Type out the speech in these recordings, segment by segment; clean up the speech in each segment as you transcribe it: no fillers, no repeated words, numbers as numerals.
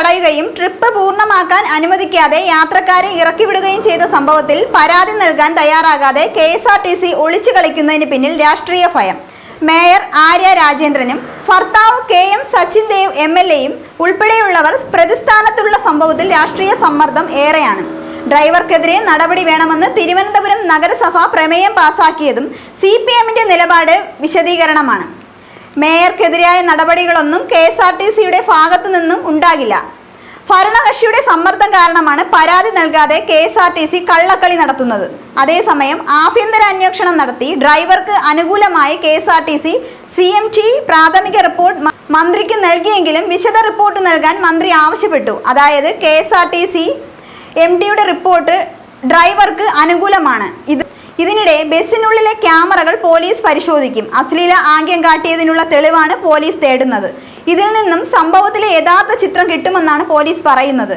തടയുകയും ട്രിപ്പ് പൂർണ്ണമാക്കാൻ അനുവദിക്കാതെ യാത്രക്കാരെ ഇറക്കിവിടുകയും ചെയ്ത സംഭവത്തിൽ പരാതി നൽകാൻ തയ്യാറാകാതെ KSRTC ഒളിച്ചു കളിക്കുന്നതിന് പിന്നിൽ രാഷ്ട്രീയ ഭയം. മേയർ ആര്യ രാജേന്ദ്രനും ഭർത്താവ് KM സച്ചിൻ ദേവ് MLAയും ഉൾപ്പെടെയുള്ളവർ പ്രതിസ്ഥാനത്തുള്ള സംഭവത്തിൽ രാഷ്ട്രീയ സമ്മർദ്ദം ഏറെയാണ്. ഡ്രൈവർക്കെതിരെ നടപടി വേണമെന്ന് തിരുവനന്തപുരം നഗരസഭ പ്രമേയം പാസാക്കിയതും CPMന്റെ നിലപാട് വിശദീകരണമാണ്. മേയർക്കെതിരായ നടപടികളൊന്നും KSRTCയുടെ ഭാഗത്തു നിന്നും ഉണ്ടാകില്ല. ഭരണകക്ഷിയുടെ സമ്മർദ്ദം കാരണമാണ് പരാതി നൽകാതെ KSRTC കള്ളക്കളി നടത്തുന്നത്. അതേസമയം ആഭ്യന്തര അന്വേഷണം നടത്തി ഡ്രൈവർക്ക് അനുകൂലമായി KSRTC CMT പ്രാഥമിക റിപ്പോർട്ട് മന്ത്രിക്ക് നൽകിയെങ്കിലും വിശദ റിപ്പോർട്ട് നൽകാൻ മന്ത്രി ആവശ്യപ്പെട്ടു. അതായത് KSRTC MDയുടെ റിപ്പോർട്ട് ഡ്രൈവർക്ക് അനുകൂലമാണ്. ഇതിനിടെ ബസ്സിനുള്ളിലെ ക്യാമറകൾ പോലീസ് പരിശോധിക്കും. അശ്ലീല ആംഗ്യം കാട്ടിയതിനുള്ള തെളിവാണ് പോലീസ് തേടുന്നത്. ഇതിൽ നിന്നും സംഭവത്തിലെ യഥാർത്ഥ ചിത്രം കിട്ടുമെന്നാണ് പോലീസ് പറയുന്നത്.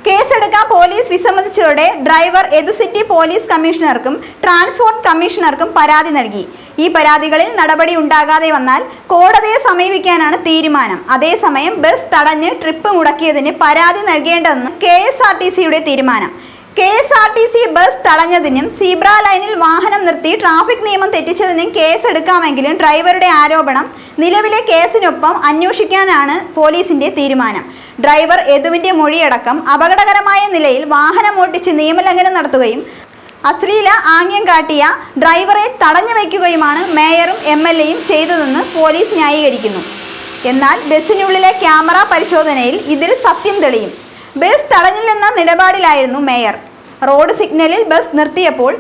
കേസെടുക്കാൻ പോലീസ് വിസമ്മതിച്ചതോടെ ഡ്രൈവർ എദുസിറ്റി പോലീസ് കമ്മീഷണർക്കും ട്രാൻസ്പോർട്ട് കമ്മീഷണർക്കും പരാതി നൽകി. ഈ പരാതികളിൽ നടപടി ഉണ്ടാകാതെ വന്നാൽ കോടതിയെ സമീപിക്കാനാണ് തീരുമാനം. അതേസമയം ബസ് തടഞ്ഞ് ട്രിപ്പ് മുടക്കിയതിന് പരാതി നൽകേണ്ടതെന്ന് KSRTCയുടെ തീരുമാനം. KSRTC ബസ് തടഞ്ഞതിനും സീബ്ര ലൈനിൽ വാഹനം നിർത്തി ട്രാഫിക് നിയമം തെറ്റിച്ചതിനും കേസെടുക്കാമെങ്കിലും ഡ്രൈവറുടെ ആരോപണം നിലവിലെ കേസിനൊപ്പം അന്വേഷിക്കാനാണ് പോലീസിന്റെ തീരുമാനം. ഡ്രൈവർ യദുവിന്റെ മൊഴിയടക്കം അപകടകരമായ നിലയിൽ വാഹനം ഓടിച്ച് നിയമലംഘനം നടത്തുകയും അശ്ലീല ആംഗ്യം കാട്ടിയ ഡ്രൈവറെ തടഞ്ഞു വയ്ക്കുകയുമാണ് മേയറും MLAയും ചെയ്തതെന്ന് പോലീസ് ന്യായീകരിക്കുന്നു. എന്നാൽ ബസ്സിനുള്ളിലെ ക്യാമറ പരിശോധനയിൽ ഇതിൽ സത്യം തെളിയും. ബസ് തടഞ്ഞില്ലെന്ന നിലപാടിലായിരുന്നു മേയർ. റോഡ് സിഗ്നലിൽ ബസ് നിർത്തിയപ്പോൾ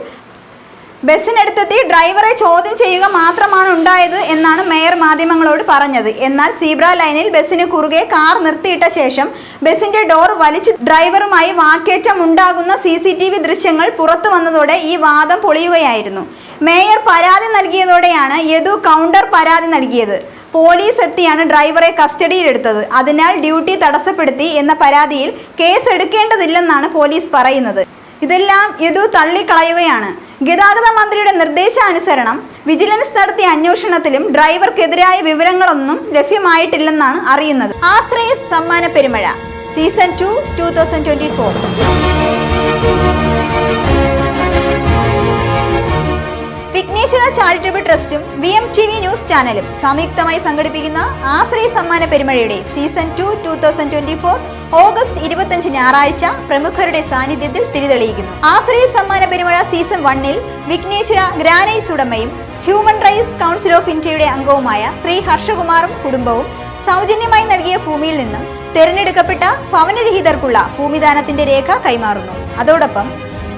ബസ്സിനടുത്തെത്തി ഡ്രൈവറെ ചോദ്യം ചെയ്യുക മാത്രമാണ് ഉണ്ടായത് എന്നാണ് മേയർ മാധ്യമങ്ങളോട് പറഞ്ഞത്. എന്നാൽ സീബ്ര ലൈനിൽ ബസ്സിന് കുറുകെ കാർ നിർത്തിയിട്ട ശേഷം ബസ്സിന്റെ ഡോർ വലിച്ച് ഡ്രൈവറുമായി വാക്കേറ്റം ഉണ്ടാകുന്ന CCTV ദൃശ്യങ്ങൾ പുറത്തു വന്നതോടെ ഈ വാദം പൊളിയുകയായിരുന്നു. മേയർ പരാതി നൽകിയതോടെയാണ് യദു കൗണ്ടർ പരാതി നൽകിയത്. പോലീസ് എത്തിയാണ് ഡ്രൈവറെ കസ്റ്റഡിയിലെടുത്തത്. അതിനാൽ ഡ്യൂട്ടി തടസ്സപ്പെടുത്തി എന്ന പരാതിയിൽ കേസ് എടുക്കേണ്ടതില്ലെന്നാണ് പോലീസ് പറയുന്നത്. ഇതെല്ലാം യദു തള്ളിക്കളയുകയാണ്. ഗതാഗത മന്ത്രിയുടെ നിർദ്ദേശാനുസരണം വിജിലൻസ് നടത്തിയ അന്വേഷണത്തിലും ഡ്രൈവർക്കെതിരായ വിവരങ്ങളൊന്നും ലഭ്യമായിട്ടില്ലെന്നാണ് അറിയുന്നത്. ആശ്രയ സമ്മാന പെരുമഴ സീസൺ 2 2024. വിഘ്നേശ്വര ചാരിറ്റബിൾ ട്രസ്റ്റും VMTV ന്യൂസ് ചാനലും സംയുക്തമായി സംഘടിപ്പിക്കുന്ന ആശ്രയ സമ്മാന പെരുമഴയുടെ സീസൺ 2 2024 ഓഗസ്റ്റ് 25 ഞായറാഴ്ച പ്രമുഖരുടെ സാന്നിധ്യത്തിൽ തിരിതെളിയിക്കുന്നു. ആശ്രയ സമ്മാന പെരുമഴ സീസൺ 1-ൽ വിഘ്നേശ്വര ഗ്രാനൈറ്റ്സ് ഉടമയും ഹ്യൂമൻ റൈറ്റ്സ് കൗൺസിൽ ഓഫ് ഇന്ത്യയുടെ അംഗവുമായ ശ്രീ ഹർഷകുമാറും കുടുംബവും സൗജന്യമായി നൽകിയ ഭൂമിയിൽ നിന്നും തിരഞ്ഞെടുക്കപ്പെട്ട ഭവനരഹിതർക്കുള്ള ഭൂമിദാനത്തിന്റെ രേഖ കൈമാറുന്നു. അതോടൊപ്പം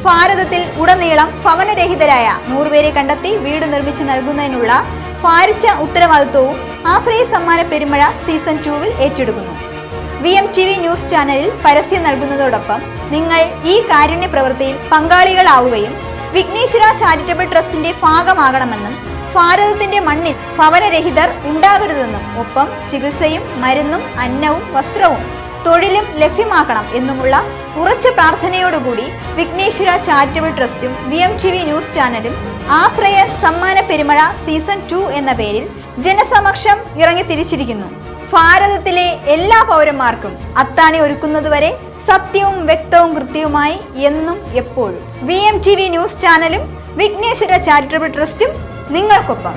ഭാരതത്തിൽ ഉടനീളം ഭവനരഹിതരായ 100 പേരെ കണ്ടെത്തി വീട് നിർമ്മിച്ചു നൽകുന്നതിനുള്ള ഭാരിച്ച ഉത്തരവാദിത്വവും ആശ്രയ സമ്മാന പെരുമഴ സീസൺ 2-ൽ ഏറ്റെടുക്കുന്നു. VMTV ന്യൂസ് ചാനലിൽ പരസ്യം നൽകുന്നതോടൊപ്പം നിങ്ങൾ ഈ കാരുണ്യ പ്രവൃത്തിയിൽ പങ്കാളികളാവുകയും വിഘ്നേശ്വര ചാരിറ്റബിൾ ട്രസ്റ്റിന്റെ ഭാഗമാകണമെന്നും ഭാരതത്തിന്റെ മണ്ണിൽ ഭവനരഹിതർ ഉണ്ടാകരുതെന്നും ഒപ്പം ചികിത്സയും മരുന്നും അന്നവും വസ്ത്രവും തൊഴിലും ലഭ്യമാക്കണം എന്നുമുള്ള ഉറച്ച പ്രാർത്ഥനയോടുകൂടി വിഘ്നേശ്വര ചാരിറ്റബിൾ ട്രസ്റ്റും VMTV ന്യൂസ് ചാനലും ആശ്രയ സമ്മാന പെരുമഴ സീസൺ 2 എന്ന പേരിൽ ജനസമക്ഷം ഇറങ്ങി തിരിച്ചിരിക്കുന്നു. ഭാരതത്തിലെ എല്ലാ പൗരന്മാർക്കും അത്താണി ഒരുക്കുന്നതുവരെ സത്യവും വ്യക്തവും കൃത്യവുമായി എന്നും എപ്പോഴും VMTV ന്യൂസ് ചാനലും വിഘ്നേശ്വര ചാരിറ്റബിൾ ട്രസ്റ്റും നിങ്ങൾക്കൊപ്പം.